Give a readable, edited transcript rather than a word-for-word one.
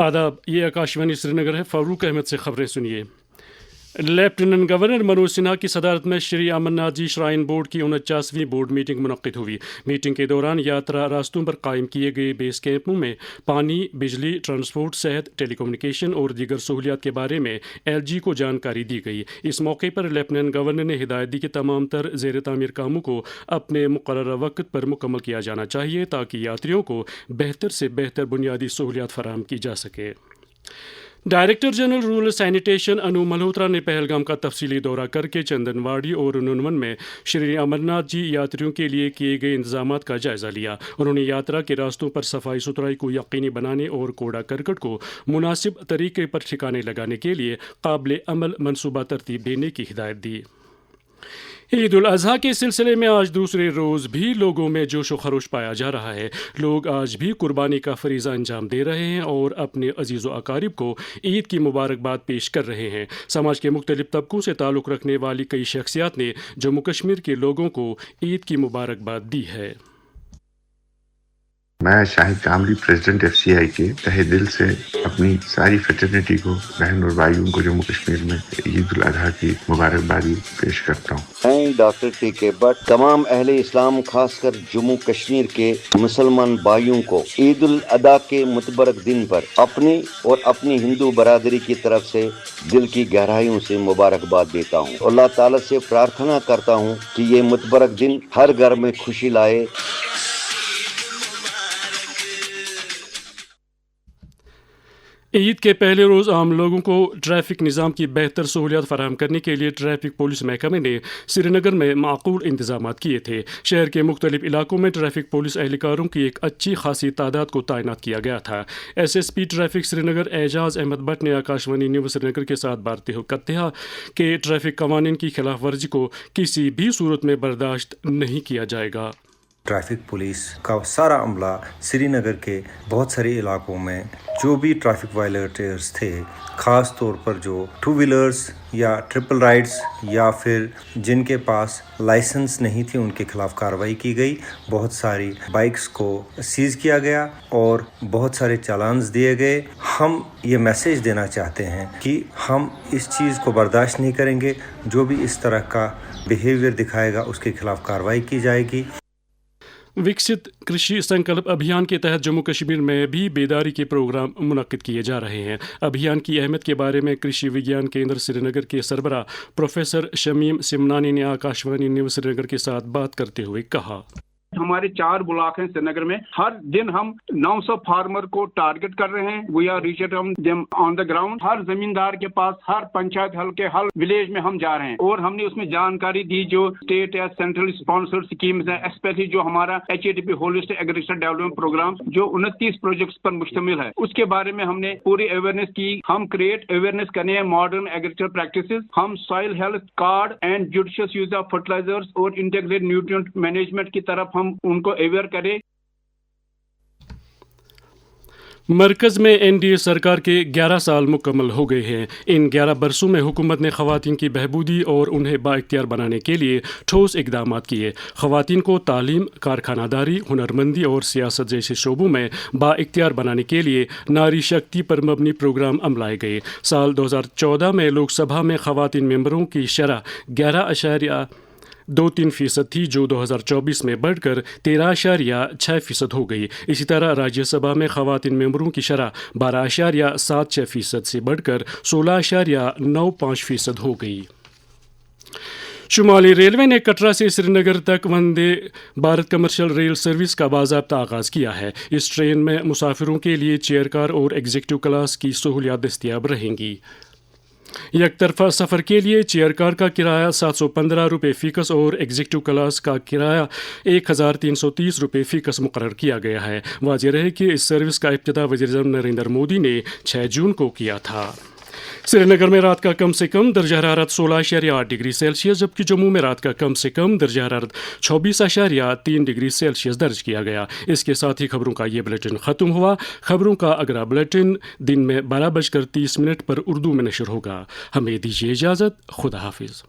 आदाब, ये आकाशवाणी श्रीनगर है। फारूक अहमद से खबरें सुनिए। लेफ्टिनेंट गवर्नर मनोज सिन्हा की सदारत में श्री अमरनाथ जी श्राइन बोर्ड की 49वीं बोर्ड मीटिंग मुनक्किद हुई। मीटिंग के दौरान यात्रा रास्तों पर कायम किए गए बेस कैंपों में पानी, बिजली, ट्रांसपोर्ट, सेहत, टेलीकम्युनिकेशन और दीगर सहूलियात के बारे में LG को जानकारी दी गई। इस मौके पर लेफ्टिनेंट गवर्नर ने हिदायत दी कि तमाम तर ज़ेर तामीर कामों को अपने मुकर्रर वक्त पर मुकम्मल किया जाना चाहिए ताकि यात्रियों को बेहतर से बेहतर बुनियादी सहूलियात फराहम की जा सके। डायरेक्टर जनरल रूरल सैनिटेशन अनु मल्होत्रा ने पहलगाम का तफसीली दौरा करके चंदनवाड़ी और नुनवन में श्री अमरनाथ जी यात्रियों के लिए किए गए इंतजामात का जायज़ा लिया। उन्होंने यात्रा के रास्तों पर सफाई सुथराई को यकीनी बनाने और कूड़ा करकट को मुनासिब तरीके पर ठिकाने लगाने के लिए काबिल अमल मनसूबा तरतीब देने की हिदायत दी। ईद उल अज़हा के सिलसिले में आज दूसरे रोज़ भी लोगों में जोश व खरोश पाया जा रहा है। लोग आज भी कुर्बानी का फरीज़ा अंजाम दे रहे हैं और अपने अजीज़ व अकारिब को ईद की मुबारकबाद पेश कर रहे हैं। समाज के मुख्तलिफ तबकों से ताल्लुक़ रखने वाली कई शख्सियात ने जम्मू कश्मीर के लोगों को ईद की मुबारकबाद दी है। मैं शाहिद कामली प्रेसिडेंट FCI के तहे दिल से अपनी सारी फ्रेटर्निटी को, बहन और भाइयों को जम्मू कश्मीर में ईद उल अजहा की मुबारकबादी पेश करता हूँ। मैं डॉक्टर TK भट्ट तमाम अहले इस्लाम खासकर जम्मू कश्मीर के मुसलमान भाइयों को ईद उल अजहा के मुतबरक दिन पर अपनी और अपनी हिंदू बरादरी की तरफ से दिल की गहराइयों से मुबारकबाद देता हूँ। अल्लाह ताला से प्रार्थना करता हूँ कि ये मुतबरक दिन हर घर में खुशी लाए। ईद के पहले रोज़ आम लोगों को ट्रैफिक निज़ाम की बेहतर सहूलियत फराहम करने के लिए ट्रैफिक पुलिस महकमे ने श्रीनगर में माकूल इंतजाम किए थे। शहर के मुख्तलिफ इलाकों में ट्रैफिक पुलिस एहलकारों की एक अच्छी खासी तादाद को तैनात किया गया था। SSP ट्रैफिक श्रीनगर एजाज अहमद भट्ट ने आकाशवाणी न्यूज़ श्रीनगर के साथ बात करते हैं कि ट्रैफिक कवानीन की खिलाफ वर्जी को किसी भी सूरत में बर्दाश्त नहीं किया जाएगा। ट्रैफिक पुलिस का सारा अमला श्रीनगर के बहुत सारे इलाकों में जो भी ट्रैफिक वायलेटर्स थे, ख़ास तौर पर जो 2 व्हीलर्स या ट्रिपल राइड्स या फिर जिनके पास लाइसेंस नहीं थी, उनके खिलाफ कार्रवाई की गई। बहुत सारी बाइक्स को सीज़ किया गया और बहुत सारे चालान्स दिए गए। हम ये मैसेज देना चाहते हैं कि हम इस चीज़ को बर्दाश्त नहीं करेंगे। जो भी इस तरह का बिहेवियर दिखाएगा उसके खिलाफ कार्रवाई की जाएगी। विकसित कृषि संकल्प अभियान के तहत जम्मू कश्मीर में भी बेदारी के प्रोग्राम मुनक्किद किए जा रहे हैं। अभियान की अहमियत के बारे में कृषि विज्ञान केंद्र श्रीनगर के सरबराह प्रोफेसर शमीम सिमनानी ने आकाशवाणी न्यूज़ श्रीनगर के साथ बात करते हुए कहा, हमारे 4 ब्लॉक हैं श्रीनगर में। हर दिन हम 900 फार्मर को टारगेट कर रहे हैं। We are reaching them on the ground. हर जमींदार के पास, हर पंचायत हल्के, हर विलेज में हम जा रहे हैं और हमने उसमें जानकारी दी जो स्टेट या सेंट्रल स्पॉन्सर्ड स्कीम्स हैं, स्पेशली जो हमारा HADP holistic agriculture development programme जो 29 प्रोजेक्ट्स पर मुश्तमिल है, उसके बारे में हमने पूरी अवेयरनेस की। हम क्रिएट अवेयरनेस करने हैं मॉडर्न एग्रीकल्चर प्रैक्टिसेस। हम soil health card and judicious use of fertilisers और इंटीग्रेटेड न्यूट्रिएंट मैनेजमेंट की तरफ हम उनको अवेयर करें। मरकज़ में NDA सरकार के 11 साल मुकम्मल हो गए हैं। इन 11 बरसों में हुकूमत ने ख़वातीन की बहबूदी और उन्हें बाइख्तियार बनाने के लिए ठोस इक़दाम किए। ख़वातीन को तालीम, कारखानादारी, हुनरमंदी और सियासत जैसे शोबों में बाइख्तियार बनाने के लिए नारी शक्ति पर मबनी प्रोग्राम अमलाए गए। साल 2014 में लोकसभा में ख़वातीन मेंबरों की शरह 11.23% थी, जो 2024 में बढ़कर 13.6% हो गई। इसी तरह राज्यसभा में ख़वातीन मेंबरों की शरह 12.76% से बढ़कर 16.95% हो गई। शुमाली रेलवे ने कटरा से श्रीनगर तक Vande Bharat commercial rail service का बाज़ाब्ता आगाज़ किया है। इस ट्रेन में मुसाफिरों के लिए चेयर कार और एग्जीक्यूटिव क्लास की सहूलियात दस्तयाब रहेंगी। एक तरफा सफ़र के लिए चेयर कार का किराया 715 रुपये फ़ीकस और एग्जीक्यूटिव क्लास का किराया 1330 रुपये फ़ीकस मुकर्रर किया गया है। वाज़ेह रहे कि इस सर्विस का इब्तिदा वज़ीर-ए-आज़म नरेंद्र मोदी ने 6 जून को किया था। श्रीनगर में रात का कम से कम दर्जा हरारत 16.8 डिग्री सेल्सियस, जबकि जम्मू में रात का कम से कम दर्जा हरारत 24.3 डिग्री सेल्सियस दर्ज किया गया। इसके साथ ही खबरों का ये बुलेटिन ख़त्म हुआ। खबरों का अगला बुलेटिन दिन में 12:30 पर उर्दू में नशर होगा। हमें दीजिए इजाज़त। खुदा हाफिज़।